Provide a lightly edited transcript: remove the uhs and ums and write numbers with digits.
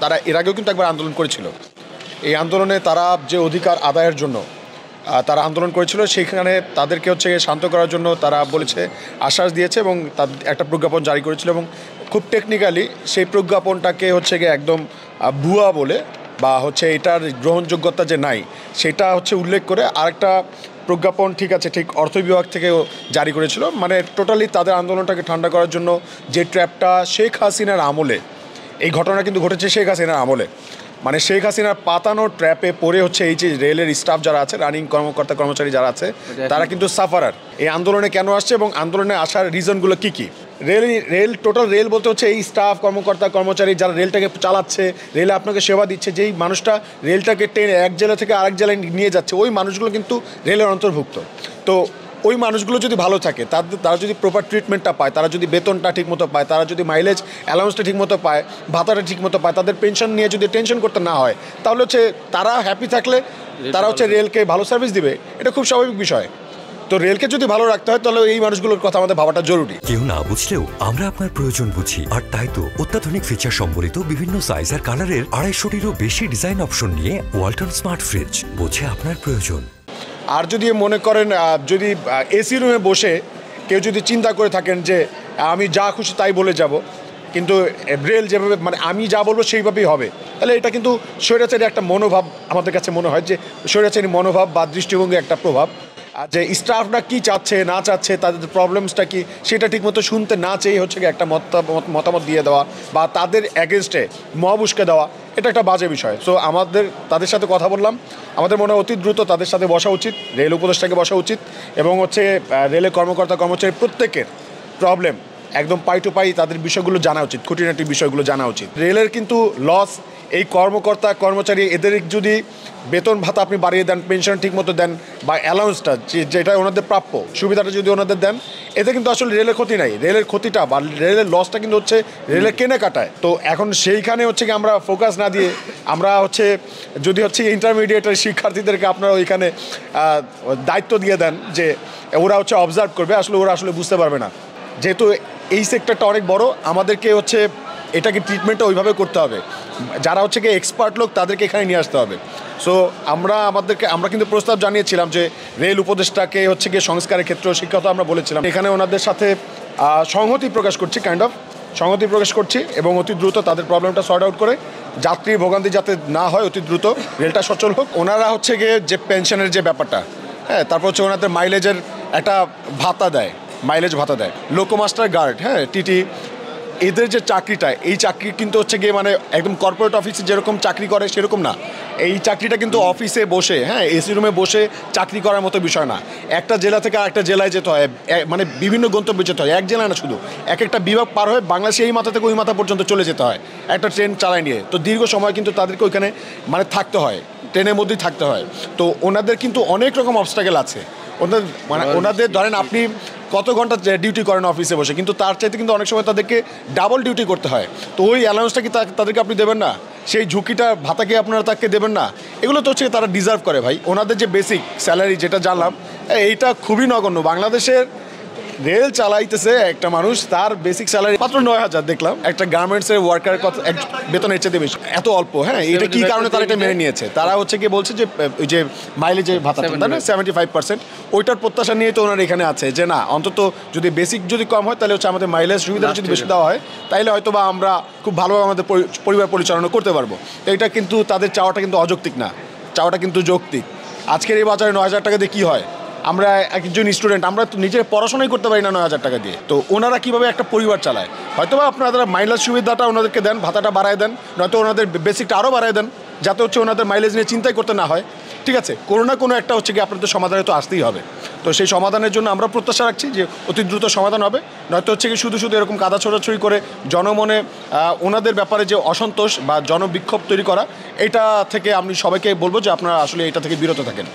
তারা এর আগেও কিন্তু একবার আন্দোলন করেছিল। এই আন্দোলনে তারা যে অধিকার আদায়ের জন্য তারা আন্দোলন করেছিল, সেইখানে তাদেরকে হচ্ছে শান্ত করার জন্য তারা বলেছে, আশ্বাস দিয়েছে এবং তাদের একটা প্রজ্ঞাপন জারি করেছিল এবং খুব টেকনিক্যালি সেই প্রজ্ঞাপনটাকে হচ্ছে গিয়ে একদম ভুয়া বলে বা হচ্ছে এটার গ্রহণযোগ্যতা যে নাই সেটা হচ্ছে উল্লেখ করে আরেকটা প্রজ্ঞাপন ঠিক আছে ঠিক অর্থ বিভাগ থেকেও জারি করেছিল। মানে টোটালি তাদের আন্দোলনটাকে ঠান্ডা করার জন্য যে ট্র্যাপটা শেখ হাসিনার আমলে, এই ঘটনা কিন্তু ঘটেছে শেখ হাসিনার আমলে, মানে শেখ হাসিনার পাতানো ট্র্যাপে পড়ে হচ্ছে এই যে রেলের স্টাফ যারা আছে, রানিং কর্মকর্তা কর্মচারী যারা আছে, তারা কিন্তু সাফারার। এই আন্দোলনে কেন আসছে এবং আন্দোলনে আসার রিজনগুলো কী কী? টোটাল রেল বলতে হচ্ছে এই স্টাফ কর্মকর্তা কর্মচারী যারা রেলটাকে চালাচ্ছে, রেলে আপনাকে সেবা দিচ্ছে, যেই মানুষটা রেলটাকে টেনে এক জেলা থেকে আরেক জেলায় নিয়ে যাচ্ছে, ওই মানুষগুলো কিন্তু রেলের অন্তর্ভুক্ত। তো ওই মানুষগুলো যদি ভালো থাকে, তারা যদি প্রপার ট্রিটমেন্টটা পায়, তারা যদি বেতনটা ঠিকমতো পায়, তারা যদি মাইলেজ অ্যালাউন্সটা ঠিকমতো পায়, ভাতাটা ঠিকমতো পায়, তাদের পেনশন নিয়ে যদি টেনশন করতে না হয়, তাহলে হচ্ছে তারা হ্যাপি থাকলে তারা হচ্ছে রেলকে ভালো সার্ভিস দিবে। এটা খুব স্বাভাবিক বিষয়। তো রেলকে যদি ভালো রাখতে হয় তাহলে এই মানুষগুলোর কথা আমাদের ভাবাটা জরুরি। কেউ না বুঝলেও আমরা আপনার প্রয়োজন বুঝি, আর তাই তো অত্যাধুনিক ফিচার সম্বলিত বিভিন্ন সাইজ আর কালারের 250-টিরও বেশি ডিজাইন অপশন নিয়ে ওয়ালটন স্মার্ট ফ্রিজ বোঝে আপনার প্রয়োজন। আর যদি মনে করেন যদি এসি রুমে বসে কেউ যদি চিন্তা করে থাকেন যে আমি যা খুশি তাই বলে যাব, কিন্তু রেল যেভাবে মানে আমি যা বলবো সেইভাবেই হবে, তাহলে এটা কিন্তু স্বৈরাচারী একটা মনোভাব আমাদের কাছে মনে হয়, যে স্বৈরাচারী মনোভাব বা দৃষ্টিভঙ্গি একটা প্রভাব। আর যে স্টাফরা কী চাচ্ছে না চাচ্ছে, তাদের প্রবলেমসটা কী সেটা ঠিকমতো শুনতে না চেয়ে হচ্ছে একটা মতামত দিয়ে দেওয়া বা তাদের অ্যাগেনস্টে মব উস্কে দেওয়া, এটা একটা বাজে বিষয়। সো আমাদের তাদের সাথে কথা বললাম, আমাদের মনে হয় অতি দ্রুত তাদের সাথে বসা উচিত, রেল উপদেষ্টাকে বসা উচিত এবং হচ্ছে রেলের কর্মকর্তা কর্মচারী প্রত্যেকের প্রবলেম একদম পাই টু পাই তাদের বিষয়গুলো জানা উচিত, খুঁটিনাটি বিষয়গুলো জানা উচিত। রেলের কিন্তু লস, এই কর্মকর্তা কর্মচারী এদের যদি বেতন ভাতা আপনি বাড়িয়ে দেন, পেনশন ঠিকমতো দেন বা অ্যালাউন্সটা যেটা ওনাদের প্রাপ্য সুবিধাটা যদি ওনাদের দেন, এতে কিন্তু আসলে রেলের ক্ষতি নাই। রেলের ক্ষতিটা বা রেলের লসটা কিন্তু হচ্ছে রেলের কেনাকাটায়। তো এখন সেইখানে হচ্ছে কি আমরা ফোকাস না দিয়ে আমরা হচ্ছে যদি হচ্ছে ইন্টারমিডিয়েটের শিক্ষার্থীদেরকে আপনারা ওইখানে দায়িত্ব দিয়ে দেন যে ওরা হচ্ছে অবজার্ভ করবে, আসলে ওরা আসলে বুঝতে পারবে না। যেহেতু এই সেক্টরটা অনেক বড়, আমাদেরকে হচ্ছে এটাকে ট্রিটমেন্টটা ওইভাবে করতে হবে, যারা হচ্ছে কি এক্সপার্ট লোক তাদেরকে এখানে নিয়ে আসতে হবে। সো আমরা কিন্তু প্রস্তাব জানিয়েছিলাম যে রেল উপদেষ্টাকে হচ্ছে গিয়ে সংস্কারের ক্ষেত্রেও শিক্ষাটা আমরা বলেছিলাম, এখানে ওনাদের সাথে সংহতি প্রকাশ করছি, সংহতি প্রকাশ করছি এবং অতি দ্রুত তাদের প্রবলেমটা সর্ট আউট করে যাত্রী ভোগান্তি যাতে না হয়, অতি দ্রুত রেলটা সচল হোক। ওনারা হচ্ছে গিয়ে যে পেনশনের যে ব্যাপারটা, হ্যাঁ, তারপর হচ্ছে ওনাদের মাইলেজের একটা ভাতা দেয়, মাইলেজ ভাতা দেয়, লোকোমাস্টার গার্ড, হ্যাঁ, টিটি, এদের যে চাকরিটা, এই চাকরি কিন্তু হচ্ছে গিয়ে মানে একদম কর্পোরেট অফিসে যেরকম চাকরি করে সেরকম না। এই চাকরিটা কিন্তু অফিসে বসে, হ্যাঁ, এসি রুমে বসে চাকরি করার মতো বিষয় না। একটা জেলা থেকে আরেকটা জেলায় যেতে হয়, মানে বিভিন্ন গন্তব্যে যেতে হয়, এক জেলা না শুধু, এক একটা বিভাগ পার হয়ে বাংলাদেশে এই মাথা থেকে ওই মাথা পর্যন্ত চলে যেতে হয় একটা ট্রেন চালায় নিয়ে। তো দীর্ঘ সময় কিন্তু তাদেরকে ওইখানে মানে থাকতে হয়, ট্রেনের মধ্যেই থাকতে হয়। তো ওনাদের কিন্তু অনেক রকম অবস্ট্রাগল আছে। ওনাদের ধরেন আপনি কত ঘন্টা ডিউটি করেন অফিসে বসে, কিন্তু তার চাইতে কিন্তু অনেক সময় তাদেরকে ডাবল ডিউটি করতে হয়। তো ওই অ্যালাউন্সটা কি তাদেরকে আপনি দেবেন না? সেই ঝুঁকিটা ভাতাকে আপনারা তাকে দেবেন না? এগুলো তো হচ্ছে তারা ডিজার্ভ করে ভাই। ওনাদের যে বেসিক স্যালারি যেটা জানলাম, এইটা খুবই নগণ্য। বাংলাদেশের রেল চালাইতেছে একটা মানুষ, তার বেসিক স্যালারি মাত্র 9,000 দেখলাম। একটা গার্মেন্টসের ওয়ার্কারের কত বেতন এর চেয়ে বেশি, এত অল্প। হ্যাঁ, এটা কি কারণে তারা এটা মেনে নিয়েছে? তারা হচ্ছে কি বলছে যে ওই যে মাইলেজের ভাতা, তাই না, 75%, ওইটার প্রত্যাশা নিয়ে তো ওনার এখানে আছে যে না, অন্তত যদি বেসিক যদি কম হয় তাহলে হচ্ছে আমাদের মাইলেজ সুবিধাটা যদি বেশি দেওয়া হয় তাহলে হয়তো বা আমরা খুব ভালোভাবে আমাদের পরিবার পরিচালনা করতে পারবো। তো এটা কিন্তু তাদের চাওয়াটা কিন্তু অযৌক্তিক না, চাওয়াটা কিন্তু যৌক্তিক। আজকের এই বাজারে 9,000 টাকা দিয়ে কী হয়? আমরা একজন স্টুডেন্ট, আমরা তো নিজের পড়াশোনাই করতে পারি না 9,000 টাকা দিয়ে। তো ওনারা কীভাবে একটা পরিবার চালায়? হয়তো বা আপনারা মাইলেজ সুবিধাটা ওনাদেরকে দেন, ভাতাটা বাড়ায় দেন, নয়তো ওনাদের বেসিকটা আরও বাড়ায় দেন, যাতে হচ্ছে ওনাদের মাইলেজ নিয়ে চিন্তাই করতে না হয়। ঠিক আছে, কোনো না কোনো একটা হচ্ছে কি আপনাদের সমাধানে তো আসতেই হবে। তো সেই সমাধানের জন্য আমরা প্রত্যাশা রাখছি যে অতি দ্রুত সমাধান হবে, নয়তো হচ্ছে কি শুধু এরকম কাদা ছোড়াছড়ি করে জনমনে ওনাদের ব্যাপারে যে অসন্তোষ বা জনবিক্ষোভ তৈরি করা, এটা থেকে আমি সবাইকে বলবো যে আপনারা আসলে এটা থেকে বিরত থাকেন।